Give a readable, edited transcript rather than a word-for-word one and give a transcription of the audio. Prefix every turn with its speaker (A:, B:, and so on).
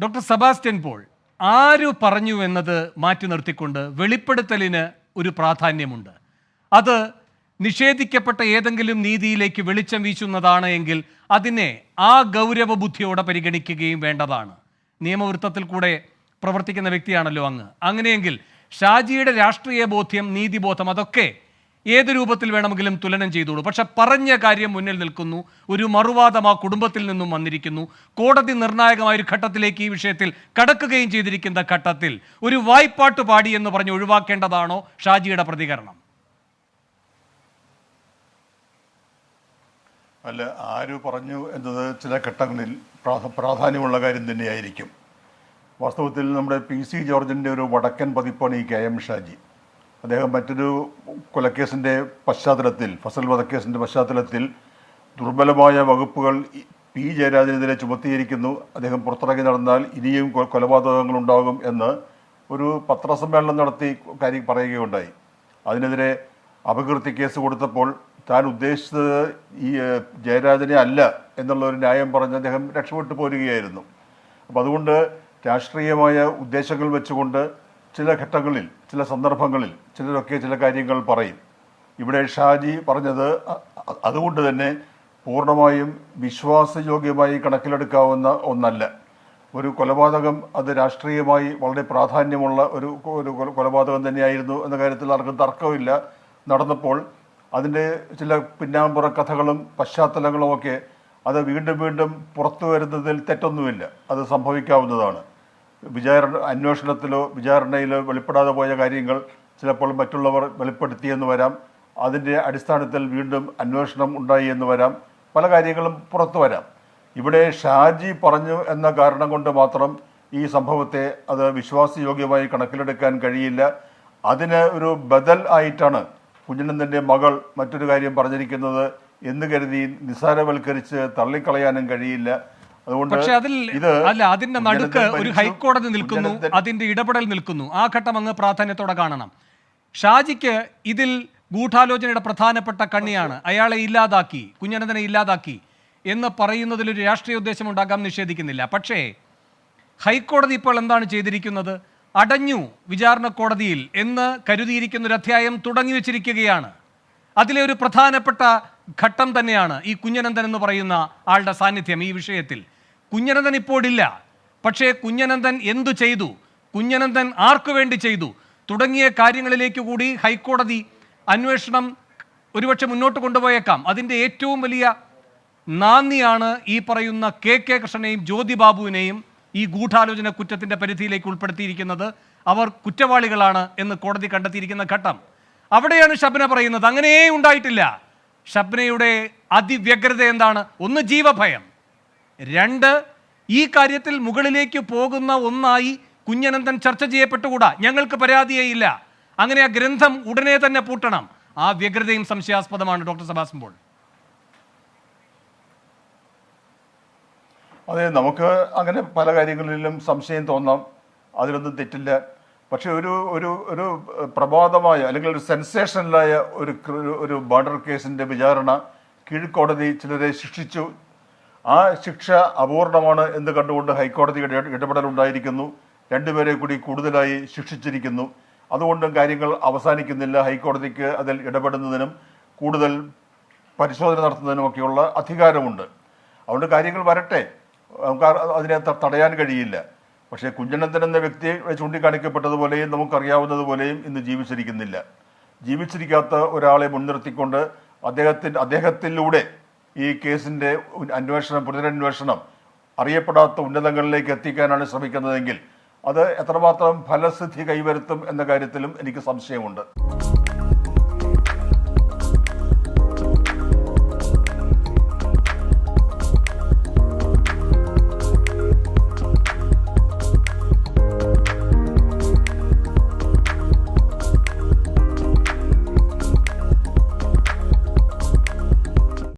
A: Doctor Sebastian Paul ആരു പറഞ്ഞു എന്നത് മാറ്റി നിർത്തിക്കൊണ്ട് വെളിപ്പെടുത്തലിന് ഒരു പ്രാധാന്യമുണ്ട്. അത് നിഷേധിക്കപ്പെട്ട ഏതെങ്കിലും നീതിയിലേക്ക് വെളിച്ചം വീശുന്നതാണ് എങ്കിൽ അതിനെ ആ ഗൗരവ ബുദ്ധിയോടെ പരിഗണിക്കുകയും വേണ്ടതാണ്. നിയമവൃത്തത്തിൽ കൂടെ പ്രവർത്തിക്കുന്ന വ്യക്തിയാണല്ലോ അങ്ങ്. അങ്ങനെയെങ്കിൽ ഷാജിയുടെ രാഷ്ട്രീയ ബോധ്യം, നീതിബോധം അതൊക്കെ ഏത് രൂപത്തിൽ വേണമെങ്കിലും തുലനം ചെയ്തോളൂ. പക്ഷെ പറഞ്ഞ കാര്യം മുന്നിൽ നിൽക്കുന്നു. ഒരു മറുവാദം ആ കുടുംബത്തിൽ നിന്നും വന്നിരിക്കുന്നു. കോടതി നിർണായകമായ ഒരു ഘട്ടത്തിലേക്ക് ഈ വിഷയത്തിൽ കടക്കുകയും ചെയ്തിരിക്കുന്ന ഘട്ടത്തിൽ ഒരു വായ്പാട്ട് പാടി എന്ന് പറഞ്ഞ് ഒഴിവാക്കേണ്ടതാണോ ഷാജിയുടെ പ്രതികരണം?
B: അല്ല, ആര് പറഞ്ഞു എന്നത് ചില ഘട്ടങ്ങളിൽ പ്രാധാന്യമുള്ള കാര്യം തന്നെയായിരിക്കും. വാസ്തവത്തിൽ നമ്മുടെ PC ജോർജിൻ്റെ ഒരു വടക്കൻ പതിപ്പാണ് ഈ KM ഷാജി. അദ്ദേഹം മറ്റൊരു കൊലക്കേസിൻ്റെ പശ്ചാത്തലത്തിൽ, ഫസൽ വധക്കേസിൻ്റെ പശ്ചാത്തലത്തിൽ ദുർബലമായ വകുപ്പുകൾ P ജയരാജനെതിരെ ചുമത്തിയിരിക്കുന്നു. അദ്ദേഹം പുറത്തിറങ്ങി നടന്നാൽ ഇനിയും കൊലപാതകങ്ങളുണ്ടാകും എന്ന് ഒരു പത്രസമ്മേളനം നടത്തി കാര്യം പറയുകയുണ്ടായി. അതിനെതിരെ അപകീർത്തി കേസ് കൊടുത്തപ്പോൾ താൻ ഉദ്ദേശിച്ചത് ഈ ജയരാജനെ അല്ല എന്നുള്ള ഒരു ന്യായം പറഞ്ഞ് അദ്ദേഹം രക്ഷപ്പെട്ടു പോരുകയായിരുന്നു. അപ്പം അതുകൊണ്ട് രാഷ്ട്രീയമായ ഉദ്ദേശങ്ങൾ വെച്ചുകൊണ്ട് ചില ഘട്ടങ്ങളിൽ, ചില സന്ദർഭങ്ങളിൽ ചിലരൊക്കെ ചില കാര്യങ്ങൾ പറയും. ഇവിടെ ഷാജി പറഞ്ഞത് അതുകൊണ്ട് തന്നെ പൂർണ്ണമായും വിശ്വാസയോഗ്യമായി കണക്കിലെടുക്കാവുന്ന ഒന്നല്ല. ഒരു കൊലപാതകം അത് രാഷ്ട്രീയമായി വളരെ പ്രാധാന്യമുള്ള ഒരു കൊലപാതകം തന്നെയായിരുന്നു എന്ന കാര്യത്തിൽ ആർക്കും തർക്കമില്ല. നടന്നപ്പോൾ അതിൻ്റെ ചില പിന്നാമ്പുറ കഥകളും പശ്ചാത്തലങ്ങളും ഒക്കെ അത് വീണ്ടും വീണ്ടും പുറത്തു വരുന്നതിൽ തെറ്റൊന്നുമില്ല. അത് സംഭവിക്കാവുന്നതാണ്. അന്വേഷണത്തിലോ വിചാരണയിലോ വെളിപ്പെടാതെ പോയ കാര്യങ്ങൾ ചിലപ്പോൾ മറ്റുള്ളവർ വെളിപ്പെടുത്തിയെന്ന് വരാം. അതിൻ്റെ അടിസ്ഥാനത്തിൽ വീണ്ടും അന്വേഷണം ഉണ്ടായി എന്ന് വരാം. പല കാര്യങ്ങളും പുറത്തു വരാം. ഇവിടെ ഷാജി പറഞ്ഞു എന്ന കാരണം കൊണ്ട് മാത്രം ഈ സംഭവത്തെ അത് വിശ്വാസയോഗ്യമായി കണക്കിലെടുക്കാൻ കഴിയില്ല. അതിന് ഒരു ബദൽ ആയിട്ടാണ് കുഞ്ഞനന്തൻ്റെ മകൾ മറ്റൊരു കാര്യം പറഞ്ഞിരിക്കുന്നത് എന്ന് കരുതി നിസ്സാരവൽക്കരിച്ച് തള്ളിക്കളയാനും കഴിയില്ല.
A: പക്ഷെ അതിൽ അല്ല, അതിന്റെ നടുക്ക് ഒരു ഹൈക്കോടതി നിൽക്കുന്നു, അതിന്റെ ഇടപെടൽ നിൽക്കുന്നു. ആ ഘട്ടം അങ്ങ് പ്രാധാന്യത്തോടെ കാണണം. ഷാജിക്ക് ഇതിൽ ഗൂഢാലോചനയുടെ പ്രധാനപ്പെട്ട കണ്ണിയാണ്. അയാളെ ഇല്ലാതാക്കി, കുഞ്ഞനന്തനെ ഇല്ലാതാക്കി എന്ന് പറയുന്നതിലൊരു രാഷ്ട്രീയ ഉദ്ദേശം ഉണ്ടാകാൻ നിഷേധിക്കുന്നില്ല. പക്ഷേ ഹൈക്കോടതി ഇപ്പോൾ എന്താണ് ചെയ്തിരിക്കുന്നത്? അടഞ്ഞു വിചാരണ കോടതിയിൽ എന്ന് കരുതിയിരിക്കുന്ന ഒരു അധ്യായം തുടങ്ങി വെച്ചിരിക്കുകയാണ്. അതിലെ ഒരു പ്രധാനപ്പെട്ട ഘട്ടം തന്നെയാണ് ഈ കുഞ്ഞനന്തൻ എന്ന് പറയുന്ന ആളുടെ സാന്നിധ്യം ഈ വിഷയത്തിൽ. കുഞ്ഞനന്തൻ ഇപ്പോഴില്ല, പക്ഷേ കുഞ്ഞനന്തൻ എന്തു ചെയ്തു, കുഞ്ഞനന്തൻ ആർക്കു വേണ്ടി ചെയ്തു തുടങ്ങിയ കാര്യങ്ങളിലേക്ക് കൂടി ഹൈക്കോടതി അന്വേഷണം ഒരുപക്ഷെ മുന്നോട്ട് കൊണ്ടുപോയേക്കാം. അതിൻ്റെ ഏറ്റവും വലിയ നാന്ദിയാണ് ഈ പറയുന്ന KK കൃഷ്ണനെയും ജ്യോതി ബാബുവിനെയും ഈ ഗൂഢാലോചന കുറ്റത്തിൻ്റെ പരിധിയിലേക്ക് ഉൾപ്പെടുത്തിയിരിക്കുന്നത്. അവർ കുറ്റവാളികളാണ് എന്ന് കോടതി കണ്ടെത്തിയിരിക്കുന്ന ഘട്ടം. അവിടെയാണ് ഷബ്ന പറയുന്നത് അങ്ങനെയേ ഉണ്ടായിട്ടില്ല. ഷബ്നയുടെ അതിവ്യഗ്രത എന്താണ്? ഒന്ന്, ജീവഭയം. രണ്ട്, ഈ കാര്യത്തിൽ മുകളിലേക്ക് പോകുന്ന ഒന്നായി കുഞ്ഞനന്തൻ ചർച്ച ചെയ്യപ്പെട്ടുകൂടാ. ഞങ്ങൾക്ക് പരാതിയേയില്ല. അങ്ങനെ ആ ഗ്രന്ഥം ഉടനെ തന്നെ പൂട്ടണം. ആ വ്യഗ്രതയും സംശയാസ്പദമാണ്. ഡോക്ടർ സെബാസ്റ്റ്യൻ പോൾ.
B: അതെ, നമുക്ക് അങ്ങനെ പല കാര്യങ്ങളിലും സംശയം തോന്നാം, അതിലൊന്നും തെറ്റില്ല. പക്ഷെ ഒരു പ്രമാദമായ അല്ലെങ്കിൽ ഒരു സെൻസേഷനലായ ഒരു മർഡർ കേസിൻ്റെ വിചാരണ കീഴ്ക്കോടതി ചിലരെ ശിക്ഷിച്ചു. ആ ശിക്ഷ അപൂർണമാണ് എന്ന് കണ്ടുകൊണ്ട് ഹൈക്കോടതിയുടെ ഇടപെടലുണ്ടായിരിക്കുന്നു. രണ്ടുപേരെ കൂടി കൂടുതലായി ശിക്ഷിച്ചിരിക്കുന്നു. അതുകൊണ്ടും കാര്യങ്ങൾ അവസാനിക്കുന്നില്ല. ഹൈക്കോടതിക്ക് അതിൽ ഇടപെടുന്നതിനും കൂടുതൽ പരിശോധന നടത്തുന്നതിനുമൊക്കെയുള്ള അധികാരമുണ്ട്. അതുകൊണ്ട് കാര്യങ്ങൾ വരട്ടെ, നമുക്ക് അതിനെ തടയാൻ കഴിയില്ല. പക്ഷേ കുഞ്ഞനന്തൻ എന്ന വ്യക്തിയെ ചൂണ്ടിക്കാണിക്കപ്പെട്ടതുപോലെയും നമുക്കറിയാവുന്നതുപോലെയും ഇന്ന് ജീവിച്ചിരിക്കുന്നില്ല. ജീവിച്ചിരിക്കാത്ത ഒരാളെ മുൻനിർത്തിക്കൊണ്ട് അദ്ദേഹത്തിലൂടെ ഈ കേസിൻ്റെ പുനരന്വേഷണം അറിയപ്പെടാത്ത ഉന്നതങ്ങളിലേക്ക് എത്തിക്കാനാണ് ശ്രമിക്കുന്നതെങ്കിൽ അത് എത്രമാത്രം ഫലസിദ്ധി കൈവരുത്തും എന്ന കാര്യത്തിലും എനിക്ക് സംശയമുണ്ട്.